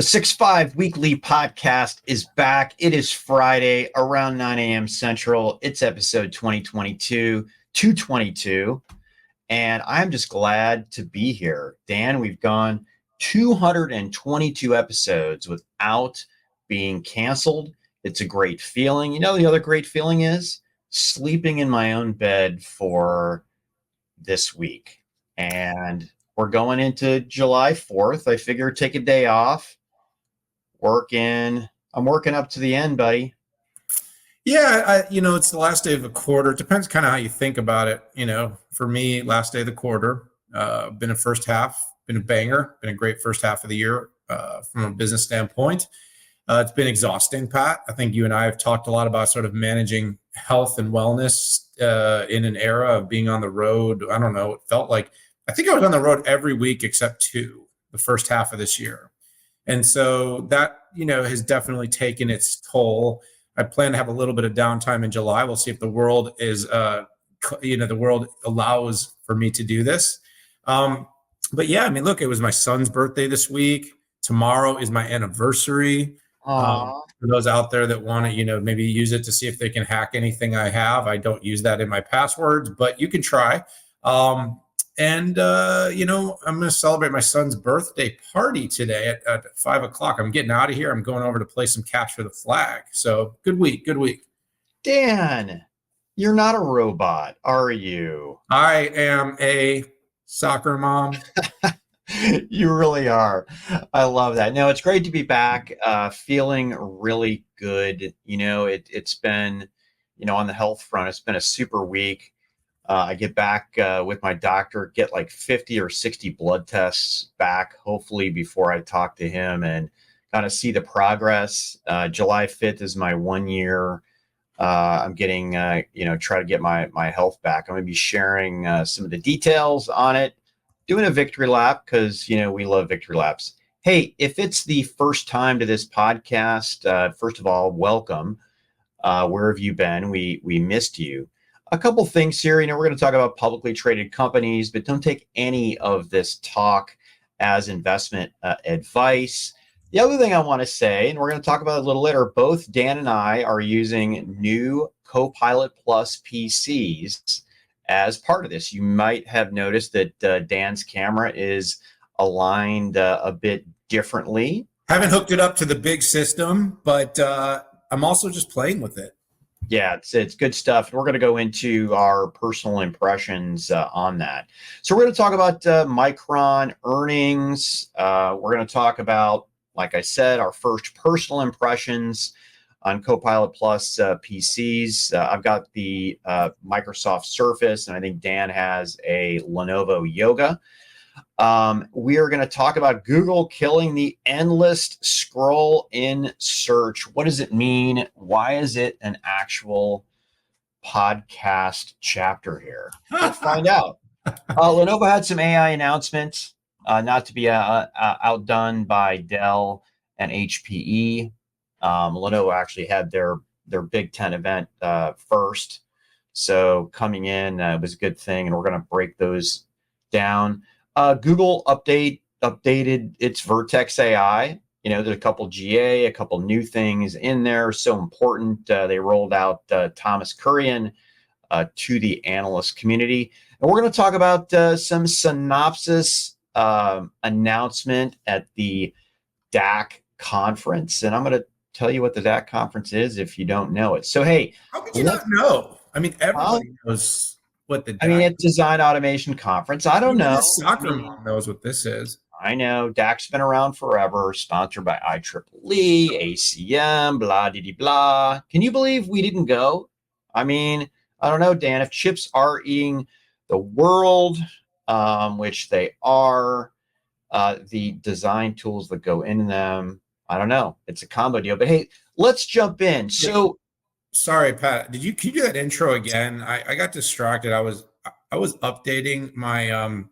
The 6-5 weekly podcast is back. It is Friday around 9 a.m. Central. It's episode 222. And I'm just glad to be here. Dan, we've gone 222 episodes without being canceled. It's a great feeling. You know, the other great feeling is sleeping in my own bed for this week. And we're going into July 4th. I figure take a day off. I'm working up to the end, buddy. Yeah, it's the last day of the quarter. It depends kind of how you think about it. For me, last day of the quarter, been a first half, been a banger, been a great first half of the year from a business standpoint. It's been exhausting, Pat. I think you and I have talked a lot about sort of managing health and wellness in an era of being on the road. I don't know. It felt like, I think I was on the road every week except two, the first half of this year. And so that, has definitely taken its toll. I plan to have a little bit of downtime in July. We'll see if the world is, the world allows for me to do this. But yeah, look, it was my son's birthday this week. Tomorrow is my anniversary. For those out there that want to, maybe use it to see if they can hack anything I have. I don't use that in my passwords, but you can try. I'm going to celebrate my son's birthday party today at 5:00. I'm getting out of here. I'm going over to play some Capture the Flag. So good week. Dan, you're not a robot, are you? I am a soccer mom. You really are. I love that. No, it's great to be back, feeling really good. It's been, on the health front, it's been a super week. I get back with my doctor, get like 50 or 60 blood tests back, hopefully before I talk to him and kind of see the progress. July 5th is my 1 year. I'm getting, try to get my health back. I'm going to be sharing some of the details on it, doing a victory lap because, we love victory laps. Hey, if it's the first time to this podcast, first of all, welcome. Where have you been? We missed you. A couple things here, we're going to talk about publicly traded companies, but don't take any of this talk as investment advice. The other thing I want to say, and we're going to talk about it a little later, both Dan and I are using new Copilot Plus PCs as part of this. You might have noticed that Dan's camera is aligned a bit differently. Haven't hooked it up to the big system, but I'm also just playing with it. Yeah, it's good stuff. We're going to go into our personal impressions on that. So we're going to talk about Micron earnings. We're going to talk about, like I said, our first personal impressions on Copilot Plus PCs. I've got the Microsoft Surface, and I think Dan has a Lenovo Yoga. We are going to talk about Google killing the endless scroll in search. What does it mean? Why is it an actual podcast chapter here? Let's find out. Lenovo had some AI announcements, not to be outdone by Dell and HPE. Lenovo actually had their Big Ten event first. So coming in was a good thing, and we're going to break those down. Google updated its Vertex AI. There's a couple GA, a couple new things in there. So important. They rolled out Thomas Kurian to the analyst community. And we're going to talk about some Synopsys announcement at the DAC conference. And I'm going to tell you what the DAC conference is if you don't know it. So, hey. How could you not know? Everybody knows what the DAC it's Design Automation Conference. I don't know. Soccer mom knows what this is. I know. DAC's been around forever, sponsored by IEEE, ACM, blah, dee, blah. Can you believe we didn't go? I don't know, Dan, if chips are eating the world, which they are, the design tools that go into them, I don't know. It's a combo deal. But hey, let's jump in. So, sorry, Pat. Can you do that intro again? I got distracted. I was updating my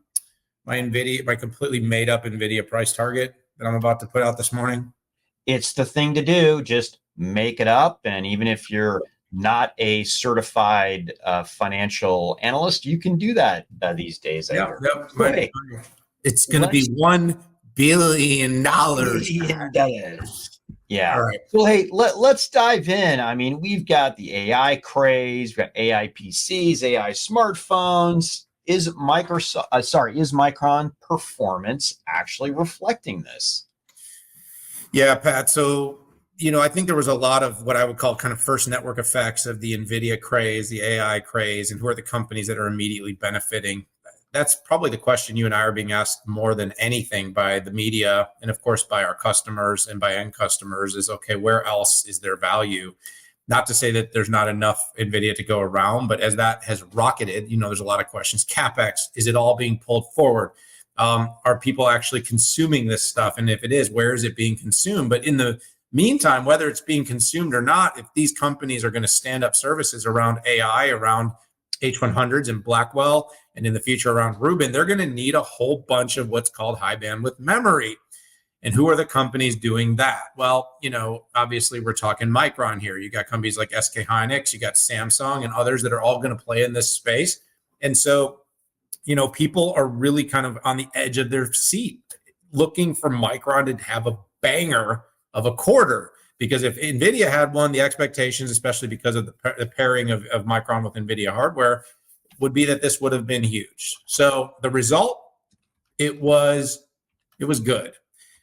my completely made up NVIDIA price target that I'm about to put out this morning. It's the thing to do. Just make it up, and even if you're not a certified financial analyst, you can do that these days. It's going to be $1 billion. $1 billion. Yeah. All right. So, hey, let's dive in. I mean, we've got the AI craze, we've got AI PCs, AI smartphones. Is Micron performance actually reflecting this? Yeah, Pat. So, I think there was a lot of what I would call kind of first network effects of the NVIDIA craze, the AI craze, and who are the companies that are immediately benefiting. That's probably the question you and I are being asked more than anything by the media, and of course by our customers and by end customers is, okay, where else is there value? Not to say that there's not enough NVIDIA to go around, but as that has rocketed, there's a lot of questions. CapEx, is it all being pulled forward? Are people actually consuming this stuff? And if it is, where is it being consumed? But in the meantime, whether it's being consumed or not, if these companies are going to stand up services around AI, around H100s and Blackwell, and in the future around Rubin, they're going to need a whole bunch of what's called high bandwidth memory. And who are the companies doing that? Well, obviously we're talking Micron here. You got companies like SK Hynix, you got Samsung and others that are all going to play in this space. And so, people are really kind of on the edge of their seat looking for Micron to have a banger of a quarter. Because if NVIDIA had one, the expectations, especially because of the pairing of Micron with NVIDIA hardware, would be that this would have been huge. So the result, it was good.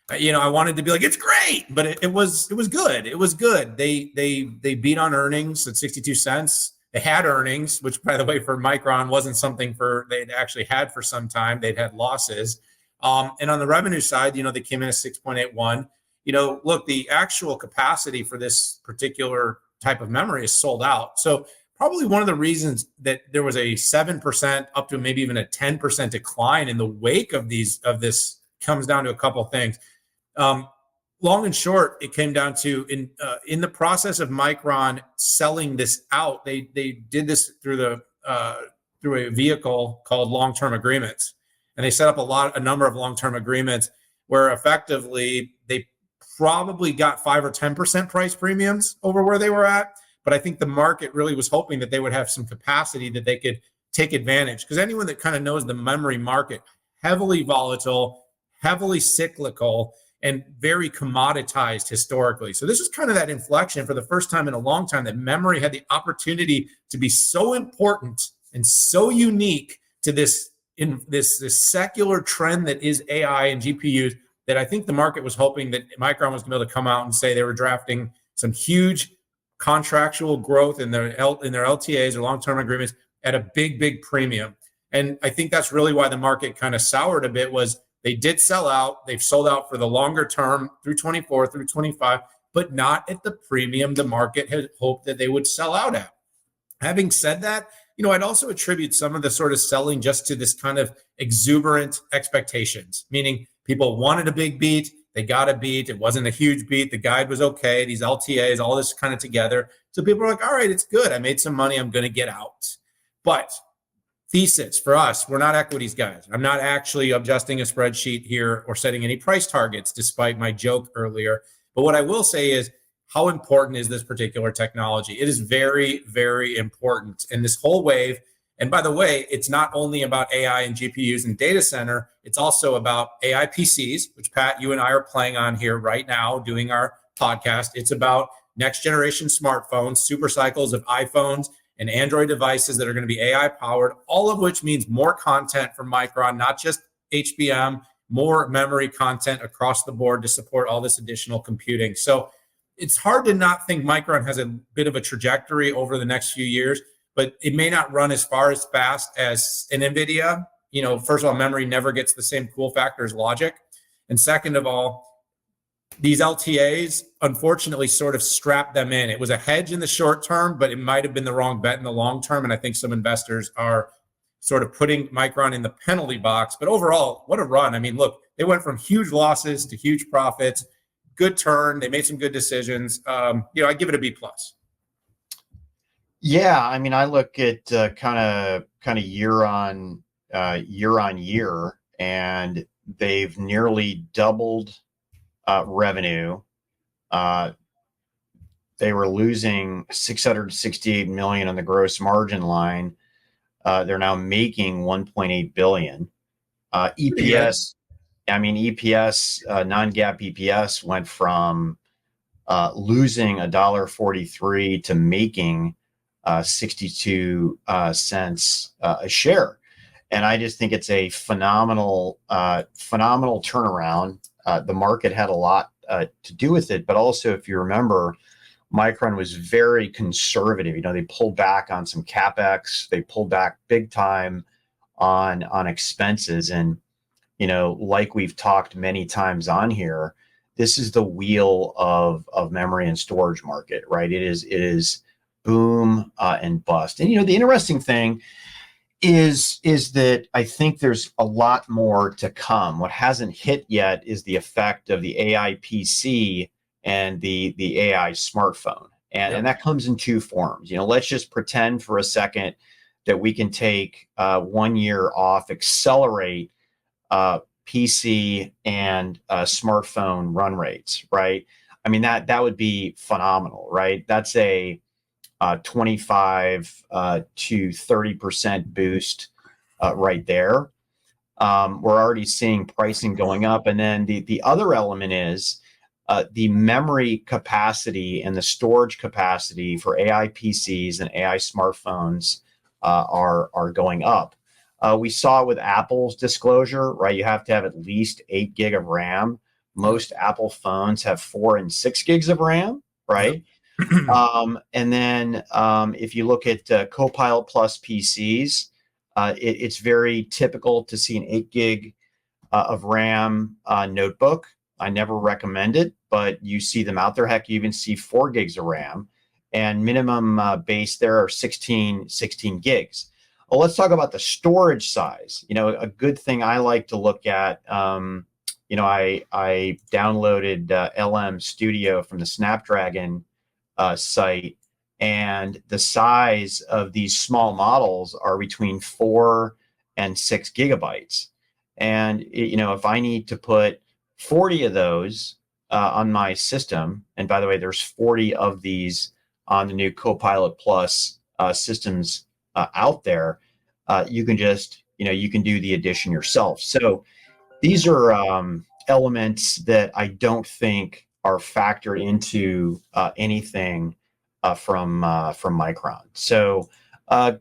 I wanted to be like, it's great, but it was good. It was good. They beat on earnings at 62 cents. They had earnings, which, by the way, for Micron wasn't something they'd actually had for some time. They'd had losses. And on the revenue side, they came in at 6.81. Look, the actual capacity for this particular type of memory is sold out. So probably one of the reasons that there was a 7% up to maybe even a 10% decline in the wake of this comes down to a couple of things. Long and short, it came down to in the process of Micron selling this out, they did this through a vehicle called long-term agreements, and they set up a number of long-term agreements where effectively they probably got 5 or 10% price premiums over where they were at. But I think the market really was hoping that they would have some capacity that they could take advantage, because anyone that kind of knows the memory market, heavily volatile, heavily cyclical, and very commoditized historically. So this is kind of that inflection for the first time in a long time that memory had the opportunity to be so important and so unique to this secular trend that is AI and GPUs, that I think the market was hoping that Micron was going to be able to come out and say they were drafting some huge contractual growth in their LTAs or long-term agreements at a big premium. And I think that's really why the market kind of soured a bit, was they did sell out. They've sold out for the longer term through 24, through 25, but not at the premium the market had hoped that they would sell out at. Having said that, I'd also attribute some of the sort of selling just to this kind of exuberant expectations, meaning people wanted a big beat. They got a beat. It wasn't a huge beat. The guide was okay. These LTAs, all this kind of together. So people are like, all right, it's good. I made some money. I'm going to get out. But thesis for us, we're not equities guys. I'm not actually adjusting a spreadsheet here or setting any price targets, despite my joke earlier. But what I will say is, how important is this particular technology? It is very, very important. And this whole wave, and by the way, it's not only about AI and GPUs and data center, it's also about AI PCs, which Pat, you and I are playing on here right now, doing our podcast. It's about next generation smartphones, super cycles of iPhones and Android devices that are going to be AI powered, all of which means more content from Micron, not just HBM, more memory content across the board to support all this additional computing. So it's hard to not think Micron has a bit of a trajectory over the next few years, but it may not run as fast as an NVIDIA. First of all, memory never gets the same cool factor as logic. And second of all, these LTAs, unfortunately, sort of strapped them in. It was a hedge in the short term, but it might have been the wrong bet in the long term. And I think some investors are sort of putting Micron in the penalty box. But overall, what a run. I mean, look, they went from huge losses to huge profits. Good turn. They made some good decisions. I give it a B+. Yeah, I mean, I look at kind of year on year, and they've nearly doubled revenue. They were losing $668 million on the gross margin line. They're now making $1.8 billion. EPS, I mean, EPS, non-GAAP EPS went from losing $1.43 to making 62 cents a share. And I just think it's a phenomenal turnaround. The market had a lot to do with it, but also, if you remember, Micron was very conservative. They pulled back on some CapEx. They pulled back big time on expenses. And, like we've talked many times on here, this is the wheel of memory and storage market, right? It is boom and bust. And, the interesting thing is that I think there's a lot more to come. What hasn't hit yet is the effect of the AI PC and the AI smartphone. And that comes in two forms. Let's just pretend for a second that we can take 1 year off, accelerate PC and smartphone run rates, right? I mean, that would be phenomenal, right? That's a 25 to 30% boost right there. We're already seeing pricing going up. And then the other element is the memory capacity and the storage capacity for AI PCs and AI smartphones are going up. We saw with Apple's disclosure, right? You have to have at least 8 gig of RAM. Most Apple phones have 4 and 6 gigs of RAM, right? And then if you look at Copilot Plus PCs, it's very typical to see an 8 gig of RAM notebook. I never recommend it, but you see them out there. Heck, you even see 4 gigs of RAM, and minimum base there are 16 gigs. Well, let's talk about the storage size. A good thing I like to look at, I downloaded LM Studio from the Snapdragon site, and the size of these small models are between 4 and 6 gigabytes. And, if I need to put 40 of those on my system, and by the way, there's 40 of these on the new Copilot Plus systems out there, you can just, you can do the addition yourself. So these are elements that I don't think are factored into anything from Micron. So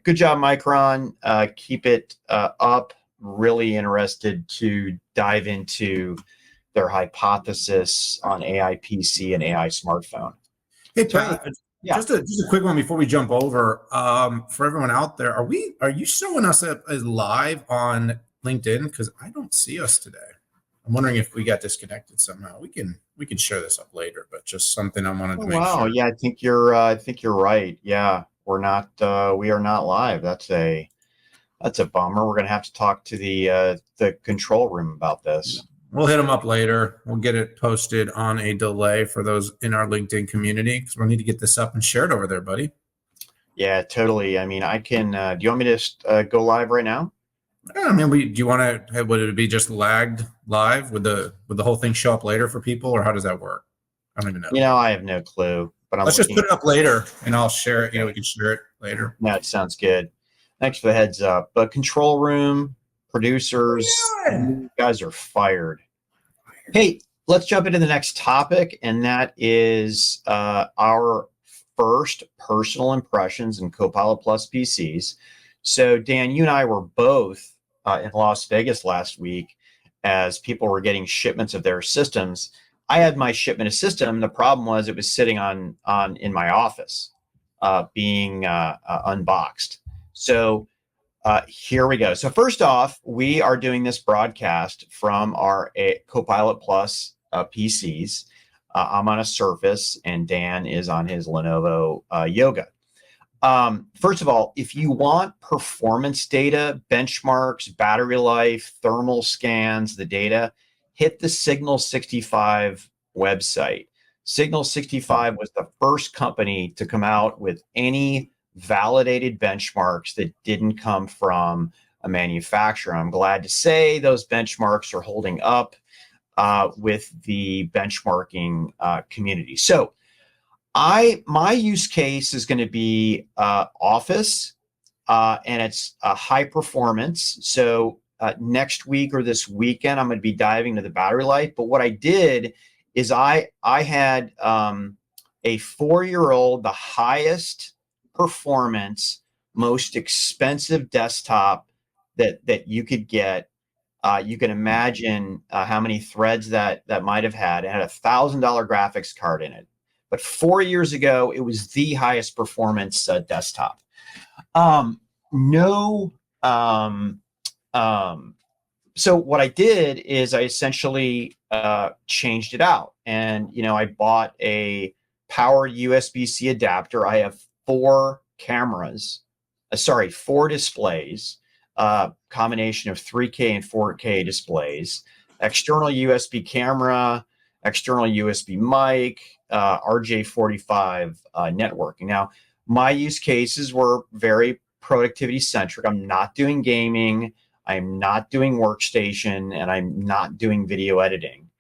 good job, Micron. Keep it up. Really interested to dive into their hypothesis on AI PC and AI smartphone. Hey, Pat, just a quick one before we jump over. For everyone out there, are you showing us as live on LinkedIn? Because I don't see us today. I'm wondering if we got disconnected somehow. We can share this up later, but just something I wanted to make sure. Wow, yeah, I think you're right. Yeah, we are not live. That's a bummer. We're gonna have to talk to the control room about this. We'll hit them up later. We'll get it posted on a delay for those in our LinkedIn community, because we'll need to get this up and shared over there, buddy. Yeah, totally. I mean, I can. Do you want me to just go live right now? I mean, do you want to? Would it be just lagged live? Would the whole thing show up later for people, or how does that work? I don't even know. I have no clue. But let's just put it up later, and I'll share it. We can share it later. That sounds good. Thanks for the heads up. But control room, producers, you guys are fired. Hey, let's jump into the next topic, and that is our first personal impressions in Copilot Plus PCs. So, Dan, you and I were both in Las Vegas last week as people were getting shipments of their systems. I had my shipment of system. The problem was it was sitting in my office, being unboxed. So here we go. So first off, we are doing this broadcast from our Copilot Plus PCs. I'm on a Surface, and Dan is on his Lenovo Yoga. First of all, if you want performance data, benchmarks, battery life, thermal scans, the data, hit the Signal 65 website. Signal 65 was the first company to come out with any validated benchmarks that didn't come from a manufacturer. I'm glad to say those benchmarks are holding up with the benchmarking community. So my use case is going to be Office, and it's high performance. So next week or this weekend, I'm going to be diving into the battery life. But what I did is I had a 4-year-old, the highest performance, most expensive desktop that you could get. You can imagine how many threads that might have had. It had $1,000 graphics card in it. But 4 years ago, it was the highest performance desktop. No. So what I did is I essentially changed it out, and I bought a powered USB-C adapter. I have 4 cameras, sorry, 4 displays, combination of 3K and 4K displays, external USB camera, external USB mic, RJ45 networking. Now, my use cases were very productivity centric. I'm not doing gaming. I'm not doing workstation, and I'm not doing video editing,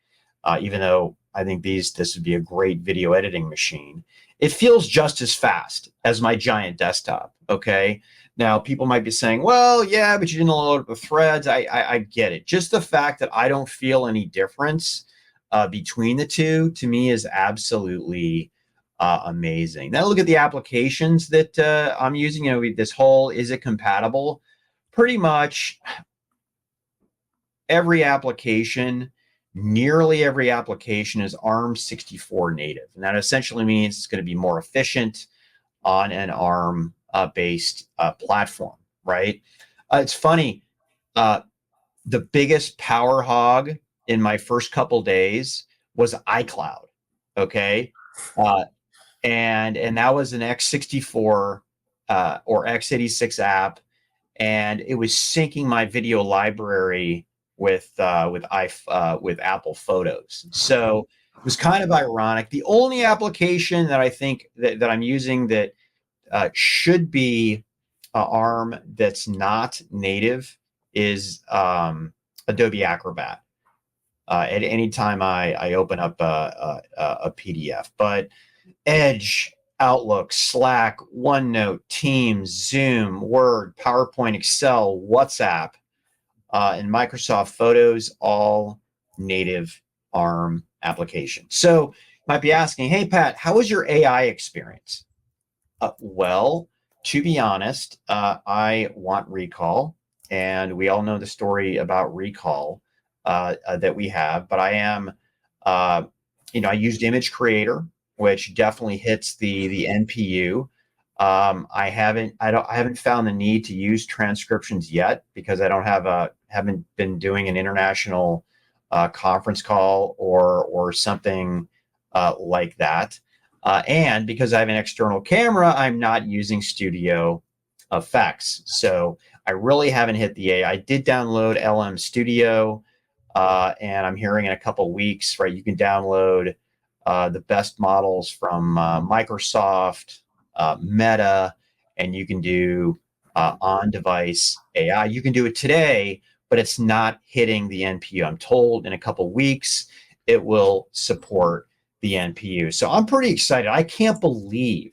even though I think this would be a great video editing machine. It feels just as fast as my giant desktop, okay? Now, people might be saying, well, yeah, but you didn't load up the threads. I get it. Just the fact that I don't feel any difference between the two, to me, is absolutely amazing. Now, look at the applications that I'm using. This whole, is it compatible? Pretty much every application, nearly every application is ARM64 native. And that essentially means it's going to be more efficient on an ARM based platform, right? It's funny. The biggest power hog in my first couple days was iCloud. Okay. And that was an x64 or x86 app. And it was syncing my video library with Apple Photos. So it was kind of ironic. The only application that I think that I'm using that should be ARM that's not native is Adobe Acrobat. At any time I open up a PDF, but Edge, Outlook, Slack, OneNote, Teams, Zoom, Word, PowerPoint, Excel, WhatsApp, and Microsoft Photos, all native ARM applications. So you might be asking, hey, Pat, how was your AI experience? Well, to be honest, I want recall, and we all know the story about recall that we have, but I am, I used Image Creator, which definitely hits the NPU. I haven't found the need to use transcriptions yet because I haven't been doing an international conference call or something like that. And because I have an external camera, I'm not using studio effects. So I really haven't hit the AI. I did download LM Studio, and I'm hearing in a couple weeks, right, you can download the best models from Microsoft, Meta, and you can do on-device AI. You can do it today, but it's not hitting the NPU. I'm told in a couple weeks it will support the NPU. So I'm pretty excited. I can't believe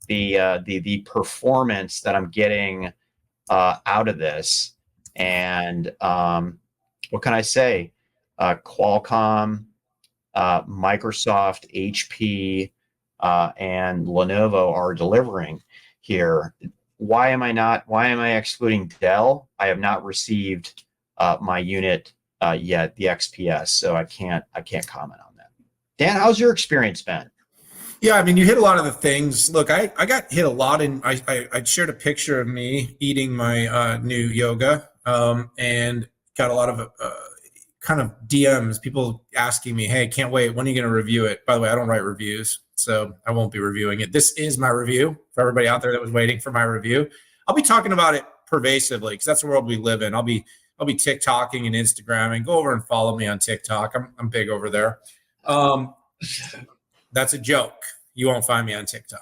the performance that I'm getting out of this. And what can I say? Qualcomm, Microsoft, HP, and Lenovo are delivering here. Why am I excluding Dell? I have not received my unit yet, the XPS, so I can't comment on that. Dan, how's your experience been? Yeah, I mean, you hit a lot of the things. Look, I got hit a lot, and I shared a picture of me eating my new yoga, and got a lot of kind of DMs, people asking me, hey, can't wait, when are you going to review it? By the way, I don't write reviews, so I won't be reviewing it. This is my review for everybody out there that was waiting for my review. I'll be talking about it pervasively because that's the world we live in. I'll be TikToking and Instagramming. Go over and follow me on TikTok. I'm big over there. That's a joke. You won't find me on TikTok.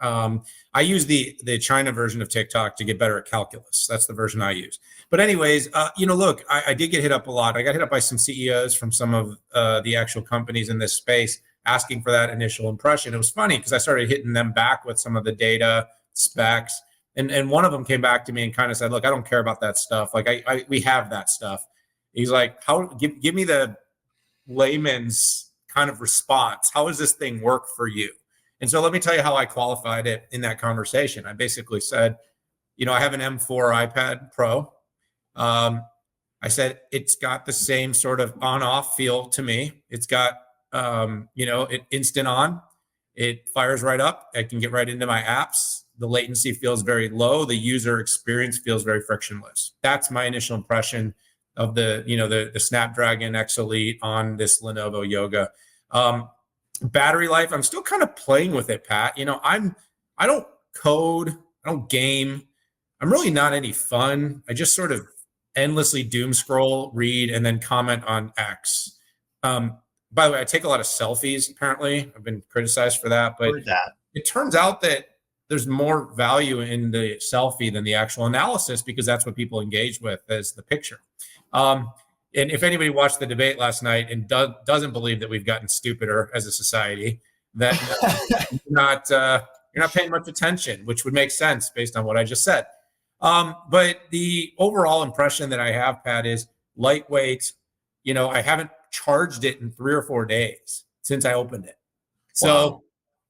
I use the China version of TikTok to get better at calculus. That's the version I use. But anyways, look, I did get hit up a lot. I got hit up by some CEOs from some of the actual companies in this space asking for that initial impression. It was funny because I started hitting them back with some of the data specs. And one of them came back to me and kind of said, look, I don't care about that stuff. Like we have that stuff. He's like, give me the layman's kind of response. How does this thing work for you? And so let me tell you how I qualified it in that conversation. I basically said, I have an M4 iPad Pro. I said, it's got the same sort of on-off feel to me. It's got, it instant on. It fires right up. I can get right into my apps. The latency feels very low. The user experience feels very frictionless. That's my initial impression of the Snapdragon X Elite on this Lenovo Yoga. Battery life, I'm still kind of playing with it, Pat. I don't code, I don't game. I'm really not any fun. I just sort of endlessly doom scroll, read, and then comment on X. By the way, I take a lot of selfies, apparently. I've been criticized for that, but it turns out that there's more value in the selfie than the actual analysis, because that's what people engage with as the picture. And if anybody watched the debate last night and doesn't believe that we've gotten stupider as a society, that you're not paying much attention, which would make sense based on what I just said. But the overall impression that I have, Pat, is lightweight. I haven't charged it in 3 or 4 days since I opened it. So wow.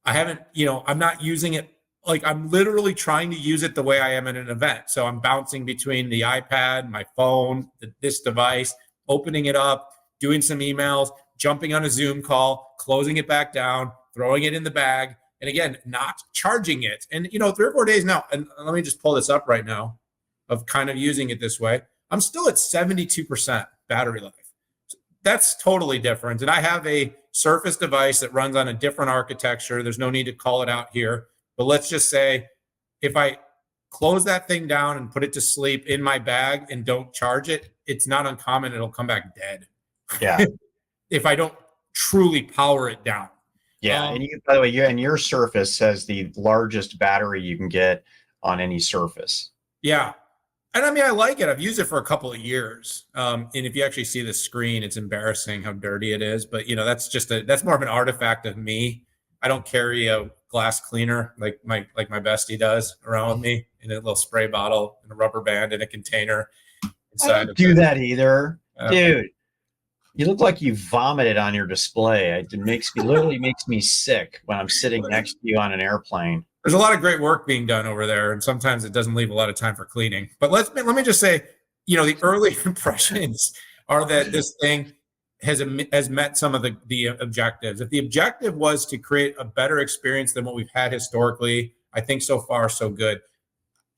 I haven't, I'm not using it. Like, I'm literally trying to use it the way I am at an event. So I'm bouncing between the iPad, my phone, this device, opening it up, doing some emails, jumping on a Zoom call, closing it back down, throwing it in the bag. And again, not charging it. And, 3 or 4 days now, and let me just pull this up right now of kind of using it this way. I'm still at 72% battery life. That's totally different. And I have a Surface device that runs on a different architecture. There's no need to call it out here. But let's just say if I close that thing down and put it to sleep in my bag and don't charge it, it's not uncommon. It'll come back dead. Yeah. If I don't truly power it down. Yeah. And by the way, your Surface has the largest battery you can get on any Surface. Yeah. And I mean, I like it. I've used it for a couple of years. And if you actually see the screen, it's embarrassing how dirty it is. But, that's more of an artifact of me. I don't carry a glass cleaner like my bestie does around with me in a little spray bottle and a rubber band in a container. I don't do that either. Dude, you look like you vomited on your display. It literally makes me sick when I'm sitting next to you on an airplane. There's a lot of great work being done over there, and sometimes it doesn't leave a lot of time for cleaning. But let me just say, the early impressions are that this thing has met some of the objectives. If the objective was to create a better experience than what we've had historically, I think so far so good.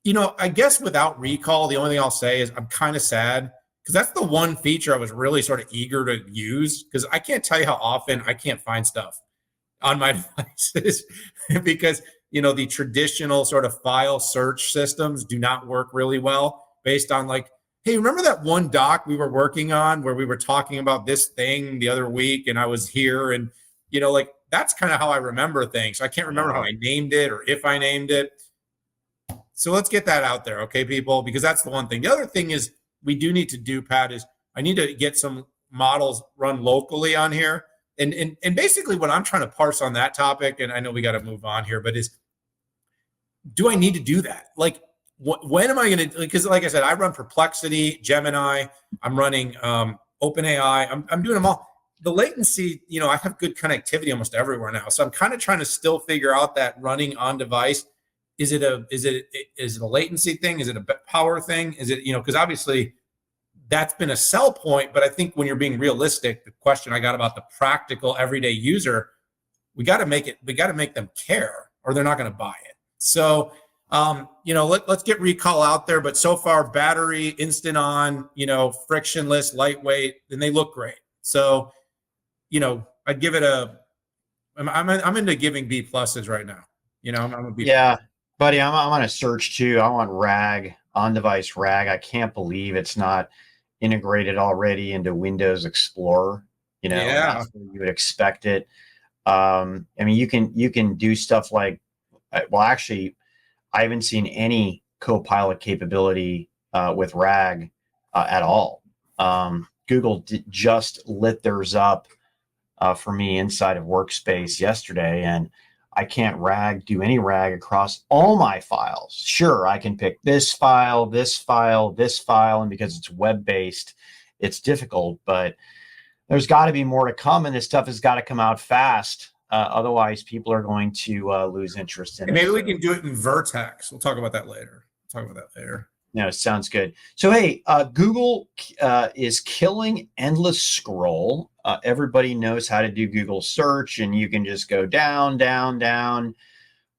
I guess without recall, the only thing I'll say is I'm kind of sad, because that's the one feature I was really sort of eager to use, because I can't tell you how often I can't find stuff on my devices because the traditional sort of file search systems do not work really well based on like, hey, remember that one doc we were working on where we were talking about this thing the other week and I was here, and that's kind of how I remember things. I can't remember how I named it or if I named it. So let's get that out there, okay, people, because that's the one thing. The other thing is we do need to do, Pat, is I need to get some models run locally on here. And basically what I'm trying to parse on that topic, and I know we got to move on here, but is, do I need to do that? Like, when am I going to, because like I said, I run Perplexity, Gemini, I'm running OpenAI, I'm doing them all. The latency, I have good connectivity almost everywhere now. So I'm kind of trying to still figure out that running on device. Is it a latency thing? Is it a power thing? Is it, because obviously that's been a sell point, but I think when you're being realistic, the question I got about the practical everyday user, we got to make them care or they're not going to buy it. So, let's get recall out there, but so far battery, instant on, frictionless, lightweight, and they look great. So, I'd give it I'm into giving B pluses right now. I'm a B. Yeah, buddy, I'm on a search too. I want RAG, on-device RAG. I can't believe it's not integrated already into Windows Explorer. That's where you would expect it. I mean, you can do stuff like, well, actually, I haven't seen any Copilot capability with RAG at all. Google just lit theirs up for me inside of Workspace yesterday, and I can't do any RAG across all my files. Sure, I can pick this file, this file, this file, and because it's web-based, it's difficult, but there's got to be more to come, and this stuff has got to come out fast. Otherwise, people are going to lose interest in it. Maybe we can do it in Vertex. We'll talk about that later. No, sounds good. So, hey, Google is killing endless scroll. Everybody knows how to do Google search, and you can just go down, down, down.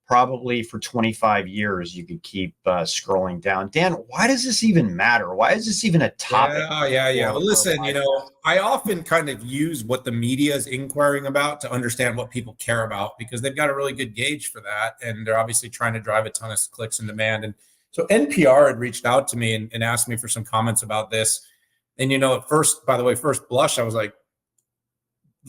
Probably for 25 years, you could keep scrolling down. Dan, why does this even matter? Why is this even a topic? Yeah. Well, listen, I often kind of use what the media is inquiring about to understand what people care about, because they've got a really good gauge for that. And they're obviously trying to drive a ton of clicks and demand. And so NPR had reached out to me and asked me for some comments about this. And, at first blush, I was like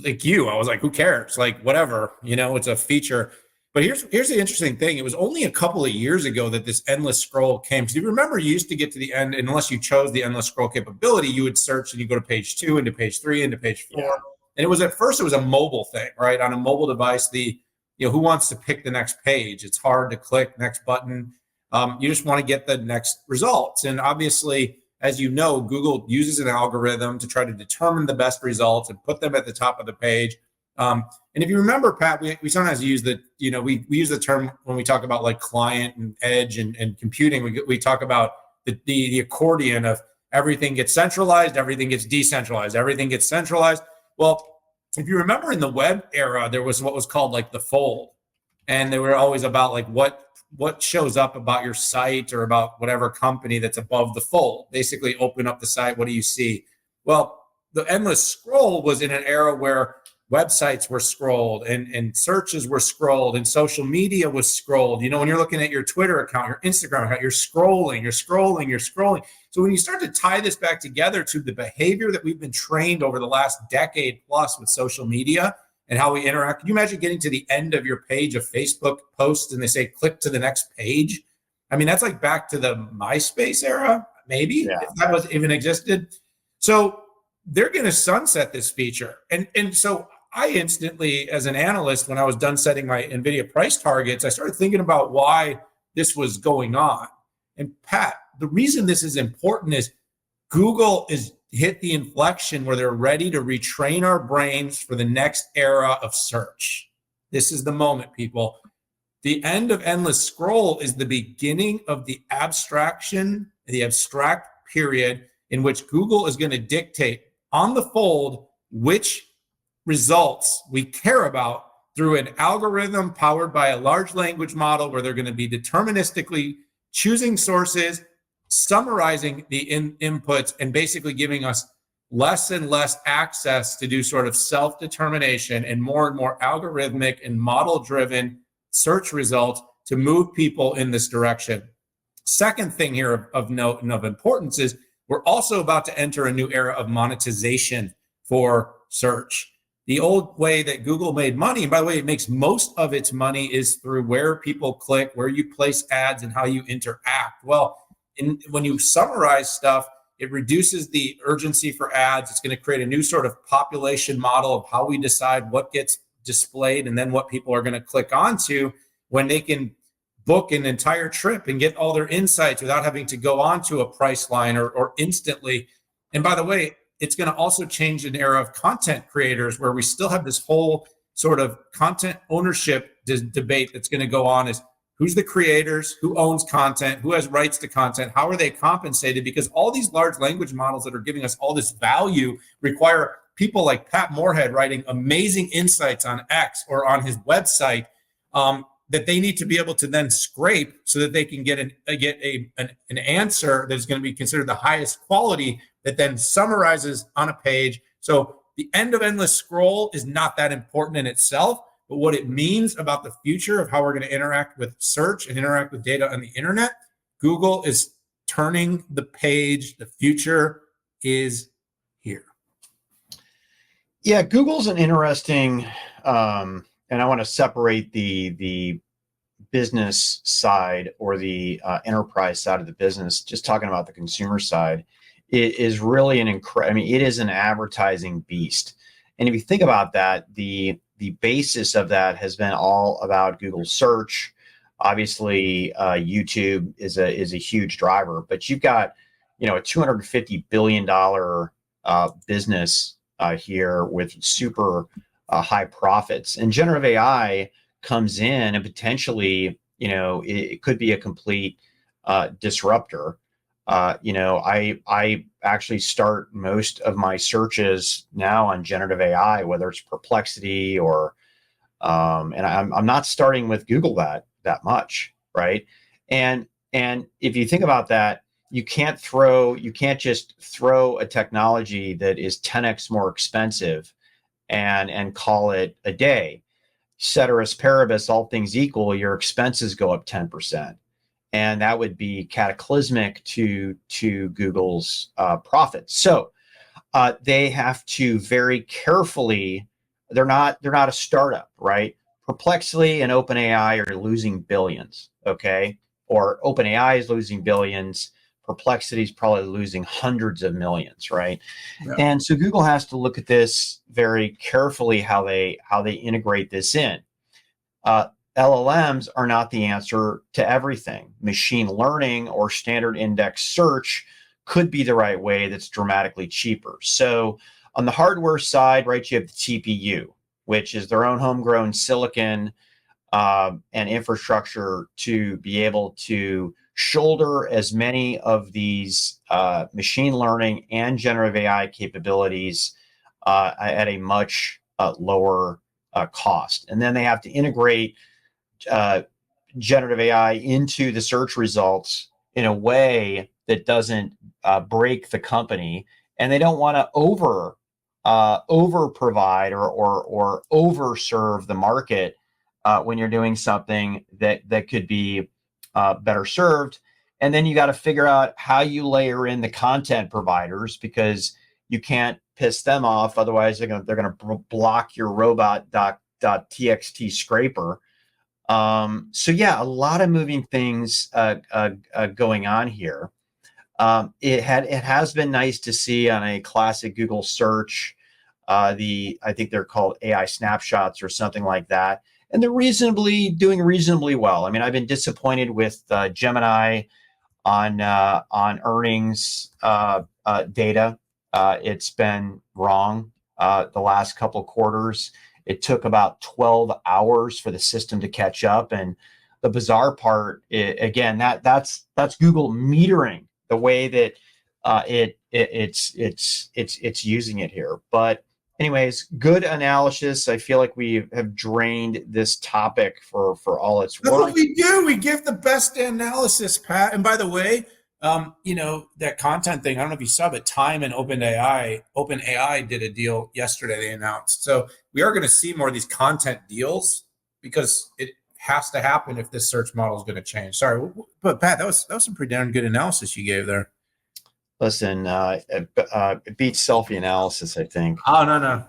who cares? Like, whatever, it's a feature. But here's the interesting thing. It was only a couple of years ago that this endless scroll came. So you remember, you used to get to the end, and unless you chose the endless scroll capability, you would search and you go to page 2, into page 3, into page 4. Yeah. And it was a mobile thing, right? On a mobile device, who wants to pick the next page? It's hard to click next button. You just want to get the next results. And obviously, as you know, Google uses an algorithm to try to determine the best results and put them at the top of the page. And if you remember, Pat, we sometimes use we use the term when we talk about like client and edge and computing. We talk about the accordion of everything gets centralized, everything gets decentralized, everything gets centralized. Well, if you remember, in the web era, there was what was called like the fold, and they were always about like what shows up about your site or about whatever company that's above the fold. Basically, open up the site. What do you see? Well, the endless scroll was in an era where websites were scrolled and searches were scrolled and social media was scrolled. When you're looking at your Twitter account, your Instagram account, you're scrolling. So when you start to tie this back together to the behavior that we've been trained over the last decade plus with social media and how we interact, can you imagine getting to the end of your page of Facebook posts and they say, click to the next page? I mean, that's like back to the MySpace era, maybe, if that was even existed. So they're going to sunset this feature. And so I instantly, as an analyst, when I was done setting my NVIDIA price targets, I started thinking about why this was going on. And Pat, the reason this is important is Google is hit the inflection where they're ready to retrain our brains for the next era of search. This is the moment, people. The end of endless scroll is the beginning of the abstract period in which Google is going to dictate on the fold which results we care about through an algorithm powered by a large language model, where they're going to be deterministically choosing sources, summarizing the inputs, and basically giving us less and less access to do sort of self-determination and more algorithmic and model-driven search results to move people in this direction. Second thing here of note and of importance is we're also about to enter a new era of monetization for search. The old way that Google made money, and by the way, it makes most of its money, is through where people click, where you place ads, and how you interact. Well, when you summarize stuff, it reduces the urgency for ads. It's going to create a new sort of population model of how we decide what gets displayed and then what people are going to click onto, when they can book an entire trip and get all their insights without having to go onto a price line or instantly. And by the way, it's going to also change an era of content creators, where we still have this whole sort of content ownership debate that's going to go on. Is who's the creators, who owns content, who has rights to content, how are they compensated? Because all these large language models that are giving us all this value require people like Pat Moorhead writing amazing insights on X or on his website that they need to be able to then scrape so that they can get an answer that is going to be considered the highest quality, that then summarizes on a page. So the end of endless scroll is not that important in itself, but what it means about the future of how we're going to interact with search and interact with data on the internet, Google is turning the page. The future is here. Yeah, Google's an interesting, and I want to separate the business side or the enterprise side of the business. Just talking about the consumer side, it is really it is an advertising beast. And if you think about that, the the basis of that has been all about Google search. Obviously, YouTube is a huge driver, but you've got, a $250 billion business here with super high profits, and generative AI comes in and potentially, it could be a complete disruptor. I actually start most of my searches now on generative AI, whether it's Perplexity or, and I'm not starting with Google that much, right? And if you think about that, you can't just throw a technology that is 10x more expensive and call it a day. Ceteris paribus, all things equal, your expenses go up 10%. And that would be cataclysmic to Google's profits. So they have to very carefully. They're not a startup, right? Perplexity and OpenAI are losing billions, okay? Or OpenAI is losing billions. Perplexity is probably losing hundreds of millions, right? Yeah. And so Google has to look at this very carefully, how they integrate this in. LLMs are not the answer to everything. Machine learning or standard index search could be the right way that's dramatically cheaper. So on the hardware side, right, you have the TPU, which is their own homegrown silicon and infrastructure to be able to shoulder as many of these machine learning and generative AI capabilities at a much lower cost. And then they have to integrate generative AI into the search results in a way that doesn't break the company, and they don't want to over provide or over serve the market when you're doing something that could be better served. And then you got to figure out how you layer in the content providers, because you can't piss them off, otherwise they're gonna block your robot.txt scraper. So yeah, a lot of moving things going on here. It has been nice to see on a classic Google search, I think they're called AI snapshots or something like that, and they're doing reasonably well. I mean, I've been disappointed with Gemini on earnings data. It's been wrong the last couple quarters. It took about 12 hours for the system to catch up. And the bizarre part, again, that's Google metering the way that it's using it here. But anyways, good analysis. I feel like we have drained this topic for all it's worth. That's what we do. We give the best analysis, Pat. And by the way, that content thing, I don't know if you saw, but Time and OpenAI did a deal yesterday, they announced. So we are going to see more of these content deals, because it has to happen if this search model is going to change. Sorry, but Pat, that was some pretty darn good analysis you gave there. Listen, it beats selfie analysis, I think. Oh, no.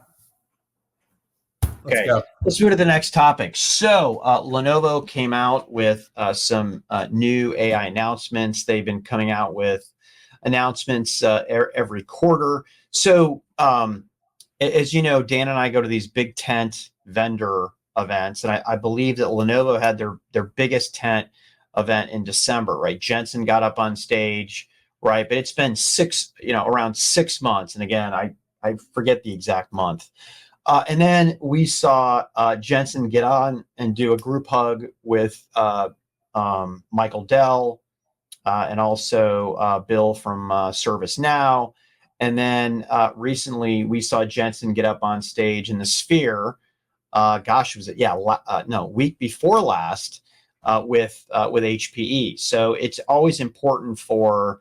Okay, let's move to the next topic. So Lenovo came out with some new AI announcements. They've been coming out with announcements every quarter. So as you know, Dan and I go to these big tent vendor events, and I believe that Lenovo had their biggest tent event in December, right? Jensen got up on stage, right? But it's been around 6 months. And again, I forget the exact month. And then we saw Jensen get on and do a group hug with Michael Dell and also Bill from ServiceNow. And then recently we saw Jensen get up on stage in the Sphere. Was it? Yeah, week before last with HPE. So it's always important for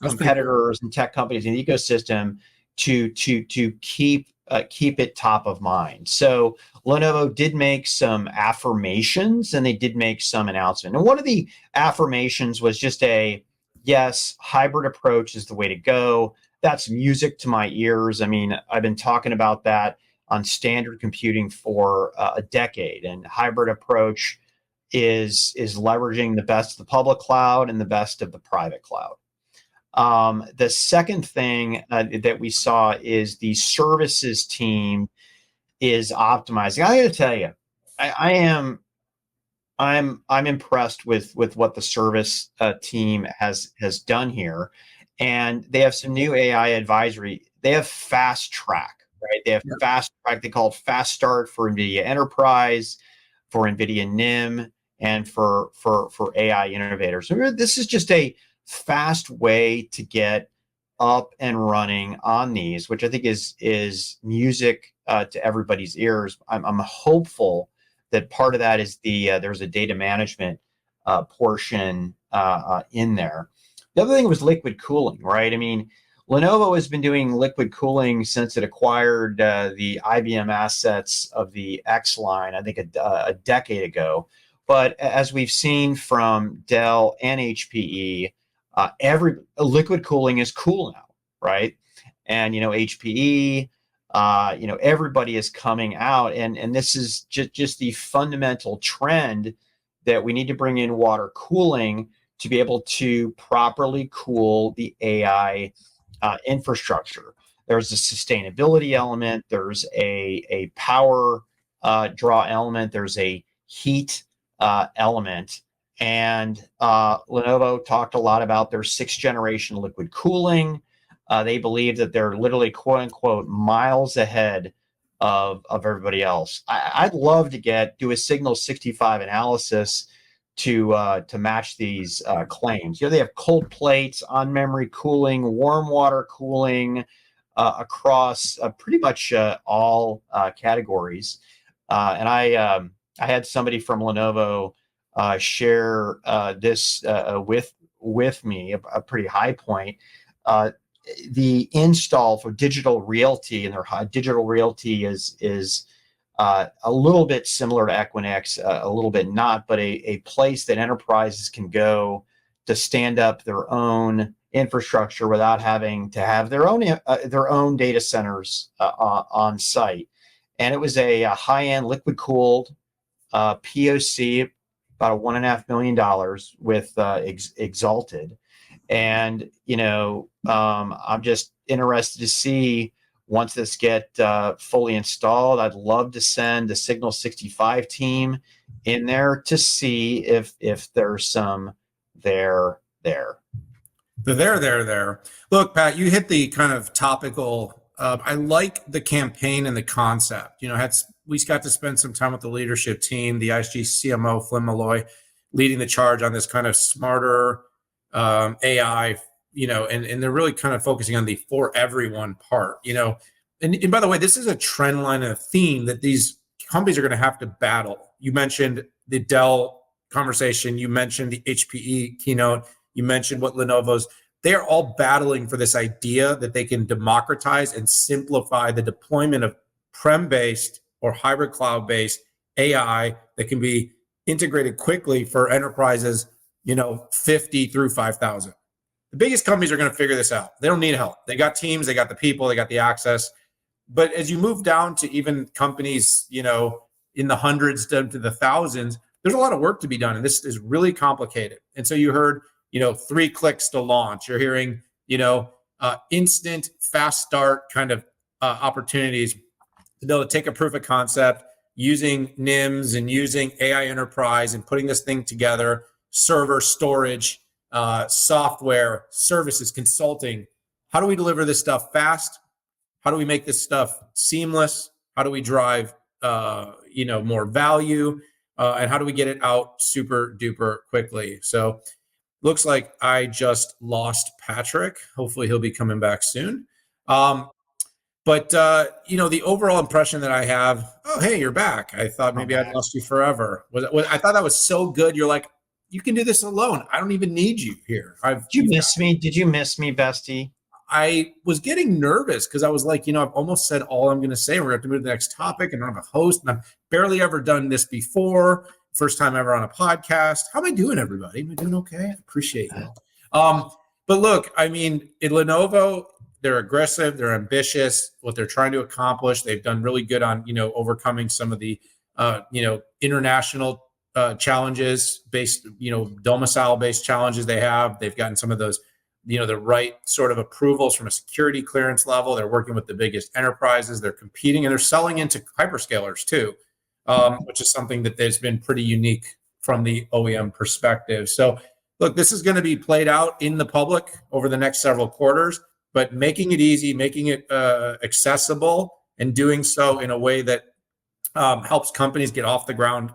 competitors and tech companies in the ecosystem to keep it top of mind. So Lenovo did make some affirmations, and they did make some announcement. And one of the affirmations was just yes, hybrid approach is the way to go. That's music to my ears. I mean, I've been talking about that on standard computing for a decade, and hybrid approach is leveraging the best of the public cloud and the best of the private cloud. The second thing that we saw is the services team is optimizing. I got to tell you, I'm impressed with what the service team has done here, and they have some new AI advisory. They have fast track, right? They have Yeah. fast track. They call it fast start for NVIDIA Enterprise, for NVIDIA NIM, and for AI innovators. So this is just a fast way to get up and running on these, which I think is music to everybody's ears. I'm hopeful that part of that is there's a data management portion in there. The other thing was liquid cooling, right? I mean, Lenovo has been doing liquid cooling since it acquired the IBM assets of the X line, I think a decade ago. But as we've seen from Dell and HPE, every liquid cooling is cool now, right? And HPE, everybody is coming out, and this is just the fundamental trend that we need to bring in water cooling to be able to properly cool the AI infrastructure. There's a sustainability element. There's a power draw element. There's a heat element. And Lenovo talked a lot about their 6th generation liquid cooling. They believe that they're literally, quote unquote, miles ahead of everybody else. I'd love to do a Signal 65 analysis to match these claims. They have cold plates, on-memory cooling, warm water cooling across pretty much all categories. And I had somebody from Lenovo share this with me, a pretty high point. The install for digital realty, and their digital realty is a little bit similar to Equinix, a little bit not, but a place that enterprises can go to stand up their own infrastructure without having to have their own data centers on site. And it was a high-end liquid cooled POC, about $1.5 million with Exalted. And I'm just interested to see, once this get fully installed, I'd love to send the Signal 65 team in there to see if there's some there. There. Look, Pat, you hit the kind of topical. I like the campaign and the concept. We got to spend some time with the leadership team, the ISG CMO, Flynn Malloy, leading the charge on this kind of smarter AI, and they're really kind of focusing on the for everyone part, and by the way, this is a trend line and a theme that these companies are going to have to battle. You mentioned the Dell conversation, you mentioned the HPE keynote, you mentioned what Lenovo's, they are all battling for this idea that they can democratize and simplify the deployment of prem-based or hybrid cloud-based AI that can be integrated quickly for enterprises, 50 through 5,000. The biggest companies are going to figure this out. They don't need help. They got teams, they got the people, they got the access. But as you move down to even companies, in the hundreds to the thousands, there's a lot of work to be done. And this is really complicated. And so you heard, 3 clicks to launch. You're hearing, instant, fast start kind of opportunities to be able to take a proof of concept using NIMs and using AI enterprise and putting this thing together, server, storage, software, services, consulting. How do we deliver this stuff fast? How do we make this stuff seamless? How do we drive, more value? And how do we get it out super duper quickly? So looks like I just lost Patrick. Hopefully he'll be coming back soon. But the overall impression that I have, oh, hey, you're back. I thought maybe I'd lost you forever. I thought that was so good. You're like, you can do this alone. I don't even need you here. Did you miss me? Did you miss me, bestie? I was getting nervous because I was like, I've almost said all I'm going to say. We're going to have to move to the next topic, and I don't have a host, and I've barely ever done this before. First time ever on a podcast. How am I doing, everybody? Am I doing okay? I appreciate you. But look, I mean, at Lenovo, they're aggressive, they're ambitious. What they're trying to accomplish, they've done really good on, overcoming some of the, international challenges based, domicile-based challenges they have. They've gotten some of those the right sort of approvals from a security clearance level. They're working with the biggest enterprises. They're competing, and they're selling into hyperscalers too, which is something that has been pretty unique from the OEM perspective. So look, this is going to be played out in the public over the next several quarters, but making it easy, making it accessible, and doing so in a way that helps companies get off the ground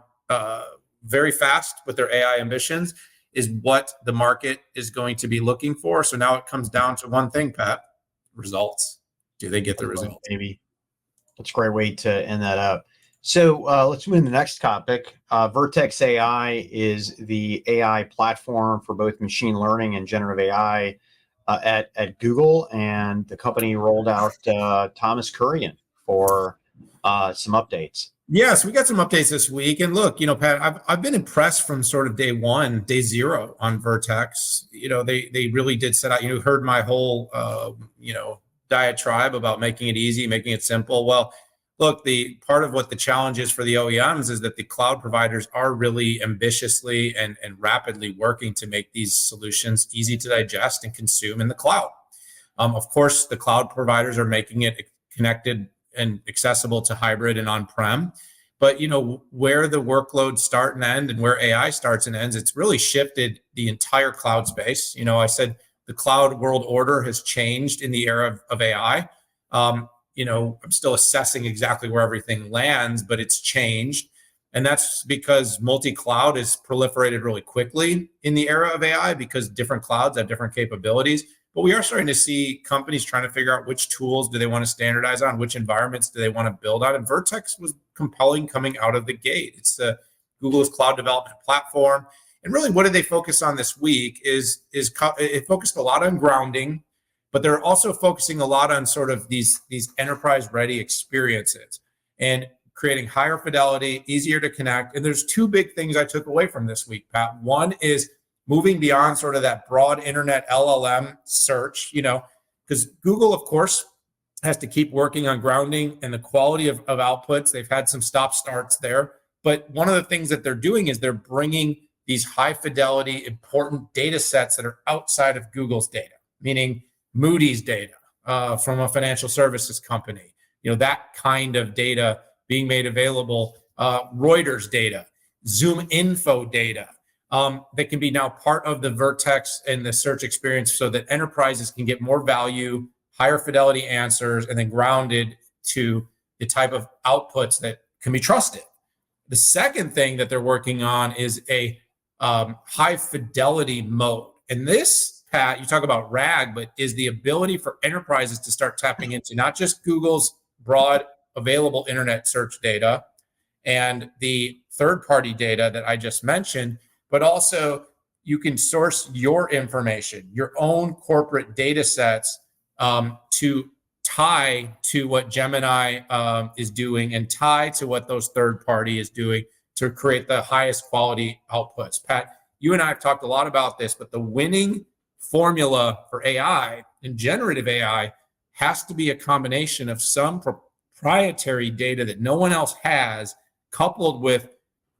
very fast with their AI ambitions is what the market is going to be looking for. So now it comes down to one thing, Pat: results. Do they get the results? Maybe. That's a great way to end that up. So let's move to the next topic. Vertex AI is the AI platform for both machine learning and generative AI at Google, and the company rolled out Thomas Kurian for some updates. Yes, we got some updates this week. And look, Pat, I've been impressed from sort of day zero on Vertex. They really did set out, heard my whole, diatribe about making it easy, making it simple. Well, look, the part of what the challenge is for the OEMs is that the cloud providers are really ambitiously and rapidly working to make these solutions easy to digest and consume in the cloud. Of course, the cloud providers are making it connected and accessible to hybrid and on-prem. But where the workloads start and end, and where AI starts and ends, it's really shifted the entire cloud space. I said the cloud world order has changed in the era of AI. I'm still assessing exactly where everything lands, but it's changed. And that's because multi-cloud is proliferated really quickly in the era of AI because different clouds have different capabilities. But we are starting to see companies trying to figure out which tools do they want to standardize on, which environments do they want to build on. And Vertex was compelling coming out of the gate. It's Google's cloud development platform. And really, what did they focus on this week is it focused a lot on grounding, but they're also focusing a lot on sort of these enterprise-ready experiences and creating higher fidelity, easier to connect. And there's two big things I took away from this week, Pat. One is moving beyond sort of that broad internet LLM search, because Google, of course, has to keep working on grounding and the quality of outputs. They've had some stop starts there. But one of the things that they're doing is they're bringing these high fidelity, important data sets that are outside of Google's data, meaning Moody's data from a financial services company, that kind of data being made available, Reuters data, Zoom info data, that can be now part of the Vertex and the search experience so that enterprises can get more value, higher fidelity answers, and then grounded to the type of outputs that can be trusted. The second thing that they're working on is a high fidelity mode. And this, Pat, you talk about RAG, but is the ability for enterprises to start tapping into not just Google's broad available internet search data and the third-party data that I just mentioned, but also you can source your information, your own corporate data sets to tie to what Gemini is doing and tie to what those third party is doing to create the highest quality outputs. Pat, you and I have talked a lot about this, but the winning formula for AI and generative AI has to be a combination of some proprietary data that no one else has, coupled with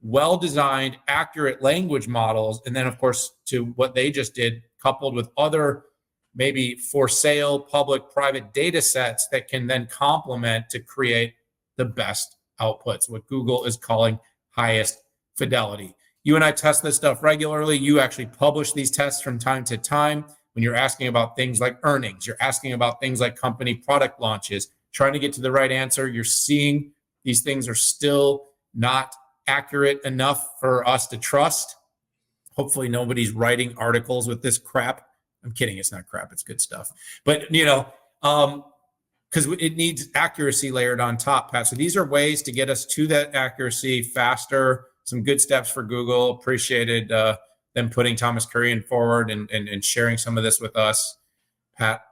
well-designed, accurate language models, and then, of course, to what they just did, coupled with other maybe for sale, public-private data sets that can then complement to create the best outputs, what Google is calling highest fidelity. You and I test this stuff regularly. You actually publish these tests from time to time when you're asking about things like earnings. You're asking about things like company product launches, trying to get to the right answer. You're seeing these things are still not accurate enough for us to trust. Hopefully nobody's writing articles with this crap. I'm kidding. It's not crap. It's good stuff. But, because it needs accuracy layered on top, Pat. So these are ways to get us to that accuracy faster. Some good steps for Google. Appreciated them putting Thomas Kurian forward and sharing some of this with us. Pat,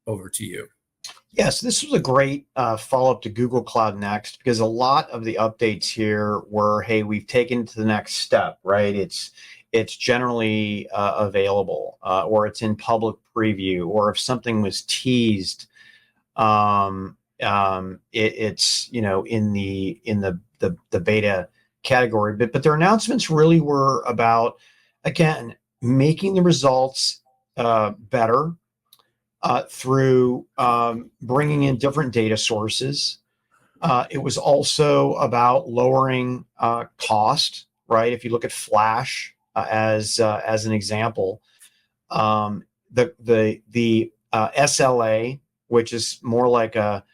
over to you. Yes, this was a great follow-up to Google Cloud Next, because a lot of the updates here were, hey, we've taken it to the next step, right? It's generally available, or it's in public preview, or if something was teased, it's in the beta category. But their announcements really were about, again, making the results better through bringing in different data sources. It was also about lowering cost, right? If you look at Flash as an example, the SLA, which is more like a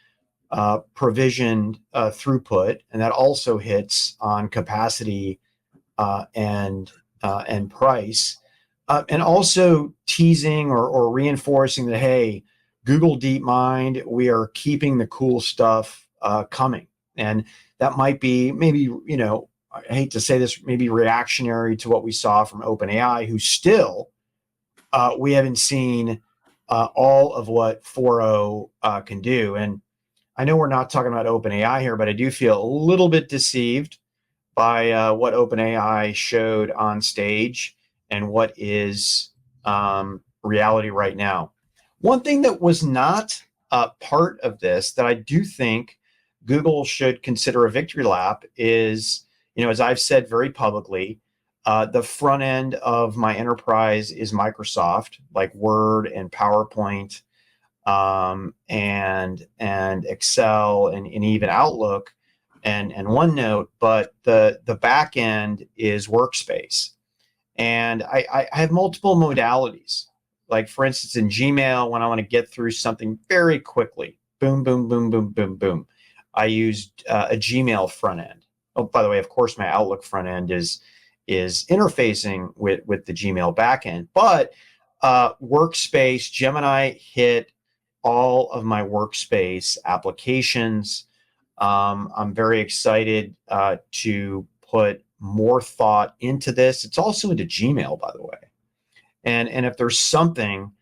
provisioned throughput, and that also hits on capacity and price, and also teasing or reinforcing that, hey, Google DeepMind, we are keeping the cool stuff coming. And that might be maybe, I hate to say this, maybe reactionary to what we saw from OpenAI, who still, we haven't seen all of what 4.0 can do. And I know we're not talking about OpenAI here, but I do feel a little bit deceived by what OpenAI showed on stage and what is reality right now. One thing that was not part of this that I do think Google should consider a victory lap is, as I've said very publicly, the front end of my enterprise is Microsoft, like Word and PowerPoint, and Excel and even Outlook and OneNote, but the back end is Workspace. And I have multiple modalities. Like, for instance, in Gmail, when I want to get through something very quickly, boom, boom, boom, boom, boom, boom, I used a Gmail front end. Oh, by the way, of course, my Outlook front end is interfacing with the Gmail backend. But Workspace, Gemini hit all of my Workspace applications. I'm very excited to put more thought into this. It's also into Gmail, by the way. And if there's something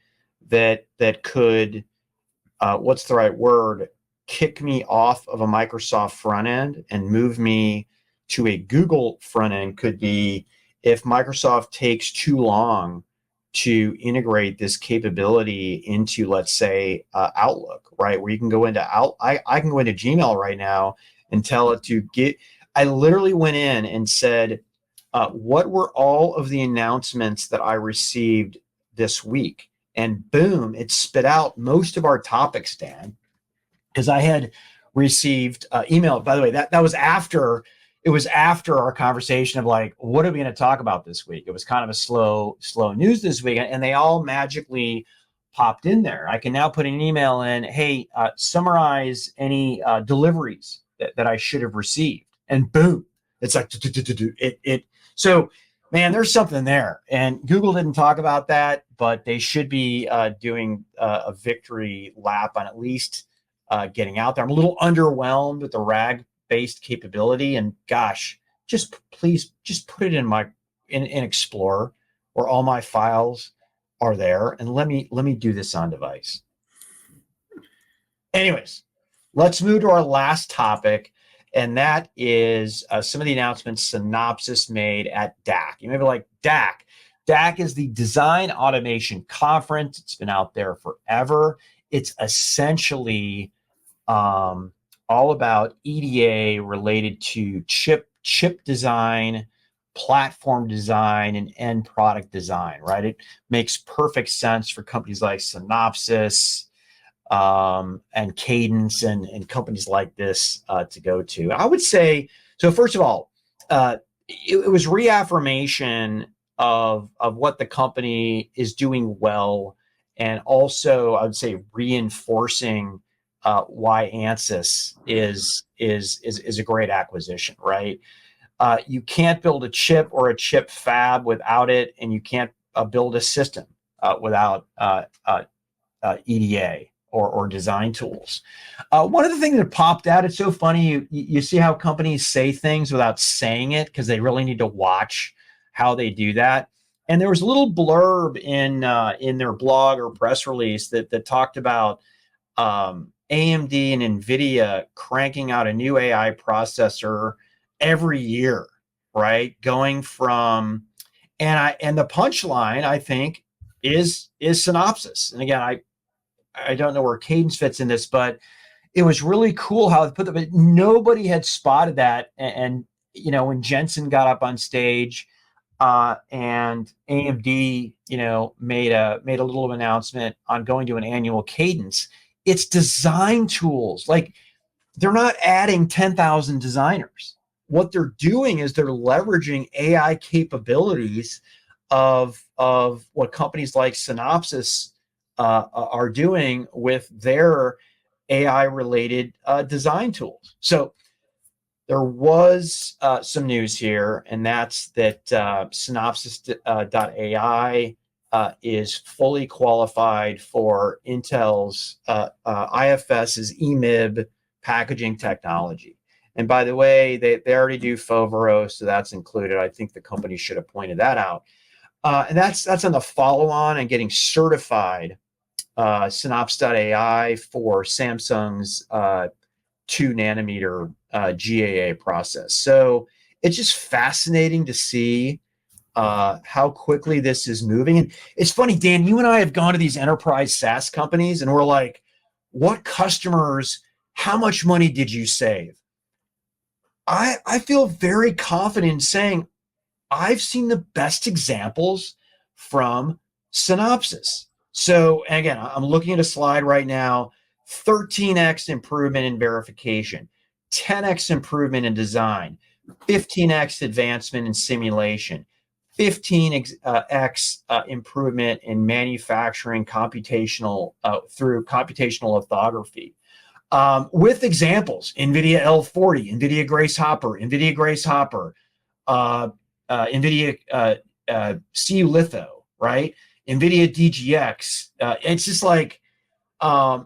that could, what's the right word, kick me off of a Microsoft front end and move me to a Google front end, could be if Microsoft takes too long to integrate this capability into, let's say, Outlook, right? Where you can go into I can go into Gmail right now and tell it to get. I literally went in and said, what were all of the announcements that I received this week? And boom, it spit out most of our topics, Dan, because I had received email. By the way, that was after. It was after our conversation of like, what are we going to talk about this week? It was kind of a slow news this week, and they all magically popped in there. I can now put an email in, hey, summarize any deliveries that I should have received, and boom, it's like it. So, man, there's something there, and Google didn't talk about that, but they should be doing a victory lap on at least getting out there. I'm a little underwhelmed with the RAG-based capability, and gosh, please put it in Explorer where all my files are there, and let me do this on device. Anyways, let's move to our last topic, and that is some of the announcements Synopsys made at DAC. You may be like, DAC. DAC is the Design Automation Conference. It's been out there forever. It's essentially all about EDA related to chip design, platform design, and end product design, right? It makes perfect sense for companies like Synopsys and Cadence and companies like this to go to. I would say, so first of all, it was reaffirmation of what the company is doing well, and also I would say reinforcing why Ansys is a great acquisition, right? You can't build a chip or a chip fab without it, and you can't build a system without EDA or design tools. One of the things that popped out, it's so funny, you see how companies say things without saying it because they really need to watch how they do that. And there was a little blurb in their blog or press release that talked about AMD and NVIDIA cranking out a new AI processor every year, right? Going from, and the punchline, I think, is Synopsys. And again, I don't know where Cadence fits in this, but it was really cool how they put it. But nobody had spotted that. And when Jensen got up on stage, and AMD, made a little announcement on going to an annual cadence. It's design tools. Like, they're not adding 10,000 designers. What they're doing is they're leveraging AI capabilities of what companies like Synopsys are doing with their AI related design tools. So there was some news here, and that's that Synopsys AI is fully qualified for Intel's IFS's EMIB packaging technology. And by the way, they already do Foveros, so that's included. I think the company should have pointed that out. And that's on the follow-on and getting certified Synopsys.ai for Samsung's 2 nanometer GAA process. So it's just fascinating to see how quickly this is moving. And it's funny, Dan, you and I have gone to these enterprise SaaS companies and we're like, what customers, how much money did you save? I feel very confident in saying I've seen the best examples from Synopsys. So again, I'm looking at a slide right now, 13x improvement in verification, 10x improvement in design, 15x advancement in simulation, 15x improvement in manufacturing computational through computational lithography. With examples, NVIDIA L40, NVIDIA Grace Hopper, NVIDIA CU Litho, right? NVIDIA DGX. It's just like,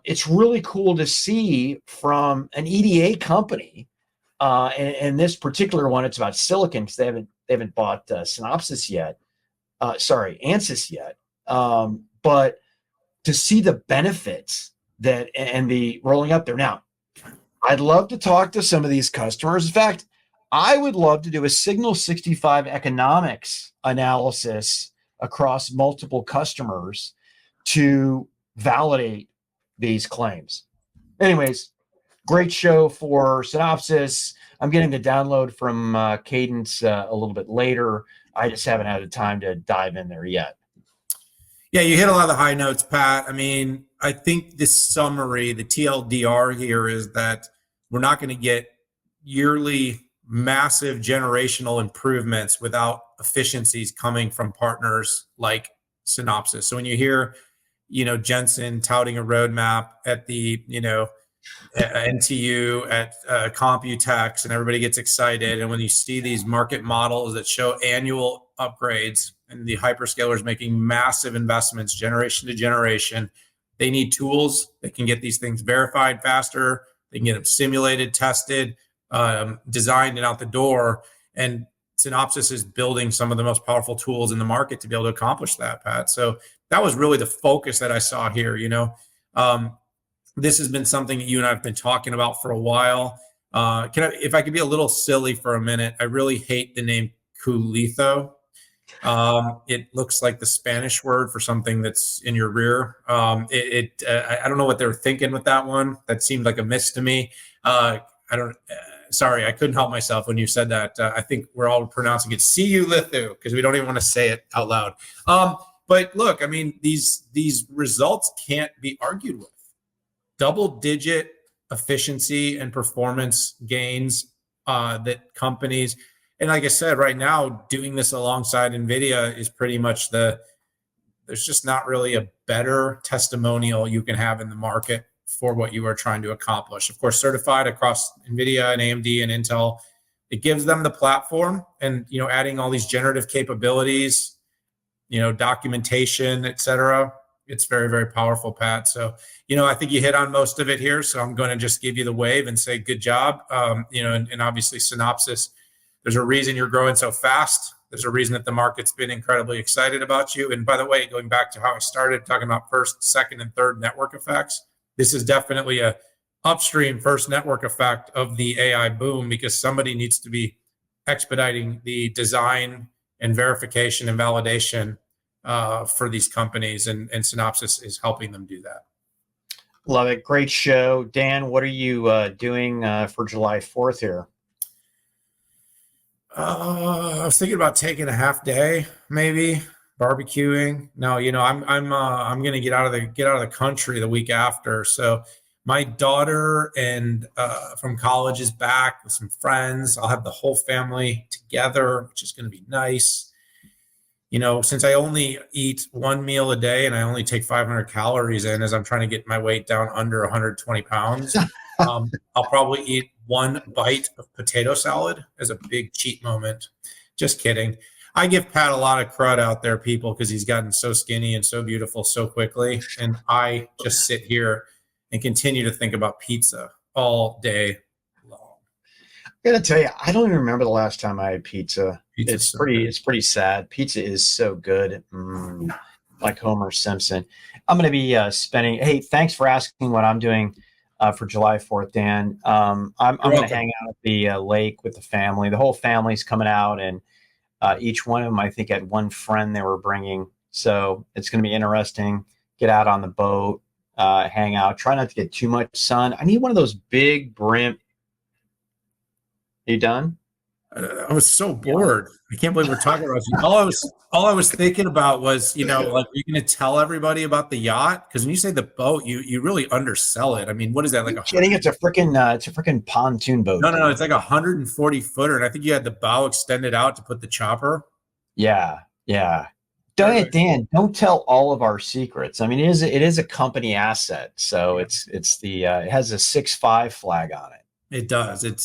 it's really cool to see from an EDA company. And this particular one, it's about silicon because they haven't bought Synopsys yet. Ansys yet. But to see the benefits that and the rolling up there. Now, I'd love to talk to some of these customers. In fact, I would love to do a Signal 65 economics analysis across multiple customers to validate these claims. Anyways, great show for Synopsys. I'm getting the download from Cadence a little bit later. I just haven't had the time to dive in there yet. Yeah, you hit a lot of the high notes, Pat. I mean, I think this summary, the TLDR here is that we're not going to get yearly massive generational improvements without efficiencies coming from partners like Synopsys. So when you hear, Jensen touting a roadmap at the, NTU at Computex and everybody gets excited. And when you see these market models that show annual upgrades and the hyperscalers making massive investments generation to generation, they need tools that can get these things verified faster. They can get them simulated, tested, designed and out the door. And Synopsys is building some of the most powerful tools in the market to be able to accomplish that, Pat. So that was really the focus that I saw here. This has been something that you and I have been talking about for a while. If I could be a little silly for a minute, I really hate the name culito. It looks like the Spanish word for something that's in your rear. I don't know what they were thinking with that one. That seemed like a miss to me. Sorry, I couldn't help myself when you said that. I think we're all pronouncing it CU Litho because we don't even want to say it out loud. But look, I mean, these results can't be argued with. Double-digit efficiency and performance gains that companies, and like I said, right now, doing this alongside NVIDIA is pretty much there's just not really a better testimonial you can have in the market for what you are trying to accomplish. Of course, certified across NVIDIA and AMD and Intel, it gives them the platform and, adding all these generative capabilities, documentation, et cetera. It's very, very powerful, Pat. So, I think you hit on most of it here. So I'm going to just give you the wave and say, good job. And obviously Synopsys, there's a reason you're growing so fast. There's a reason that the market's been incredibly excited about you. And by the way, going back to how I started talking about first, second, and third network effects, this is definitely a upstream first network effect of the AI boom because somebody needs to be expediting the design and verification and validation for these companies, and Synopsys is helping them do that. Love it. Great show. Dan, what are you doing for July 4th here? I was thinking about taking a half day, maybe barbecuing. No, I'm gonna get out of the country the week after. So my daughter and from college is back with some friends. I'll have the whole family together, which is gonna be nice. Since I only eat one meal a day and I only take 500 calories in as I'm trying to get my weight down under 120 pounds, I'll probably eat one bite of potato salad as a big cheat moment. Just kidding. I give Pat a lot of crud out there, people, because he's gotten so skinny and so beautiful so quickly. And I just sit here and continue to think about pizza all day long. I gotta tell you, I don't even remember the last time I had pizza. Pizza's so good. It's pretty sad. Pizza is so good. Like Homer Simpson. I'm gonna be spending. Hey, thanks for asking what I'm doing for July 4th, Dan. I'm gonna hang out at the lake with the family. The whole family's coming out, and each one of them, I think, had one friend they were bringing. So it's gonna be interesting. Get out on the boat, hang out. Try not to get too much sun. I need one of those big brim. You done? I was so bored. I can't believe we're talking about you. All I was thinking about was, like, are you going to tell everybody about the yacht? Because when you say the boat, you really undersell it. I mean, what is that, like? Kidding? It's a freaking pontoon boat. No, it's like 140 footer, and I think you had the bow extended out to put the chopper. Yeah. Dan, don't tell all of our secrets. I mean, it is a company asset, so it has a 6.5 flag on it. It does. It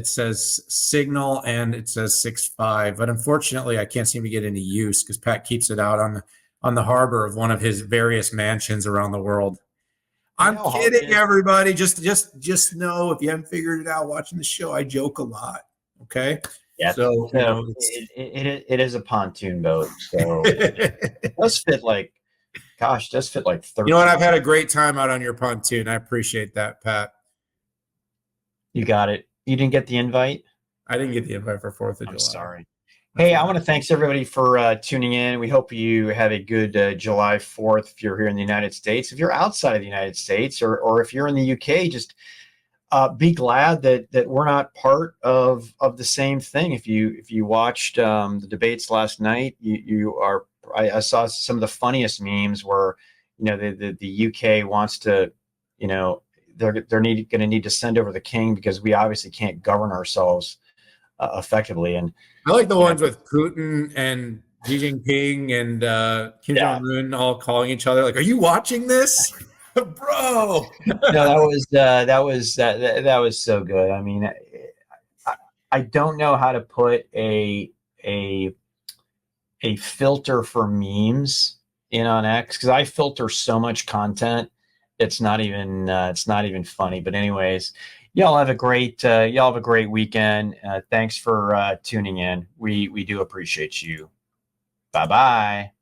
says Signal and it says 6.5, but unfortunately, I can't seem to get any use because Pat keeps it out on the harbor of one of his various mansions around the world. I'm kidding, everybody. Just know, if you haven't figured it out watching the show, I joke a lot. Okay. Yeah. So it is a pontoon boat. So it does fit like 13. You know what? I've had a great time out on your pontoon. I appreciate that, Pat. You got it. You didn't get the invite? I didn't get the invite for 4th of July. I'm sorry. Hey, I want to thanks everybody for tuning in. We hope you have a good July 4th if you're here in the United States. If you're outside of the United States or if you're in the UK, just be glad that we're not part of the same thing. If you watched the debates last night, I saw some of the funniest memes where the UK wants to, they're going to need to send over the king because we obviously can't govern ourselves effectively. And I like the ones with Putin and Xi Jinping and Kim Jong-un all calling each other like, "Are you watching this, bro?" No, that was so good. I mean, I don't know how to put a filter for memes in on X because I filter so much content. It's not even funny. But anyways, y'all have a great weekend. Thanks for tuning in. We do appreciate you. Bye-bye.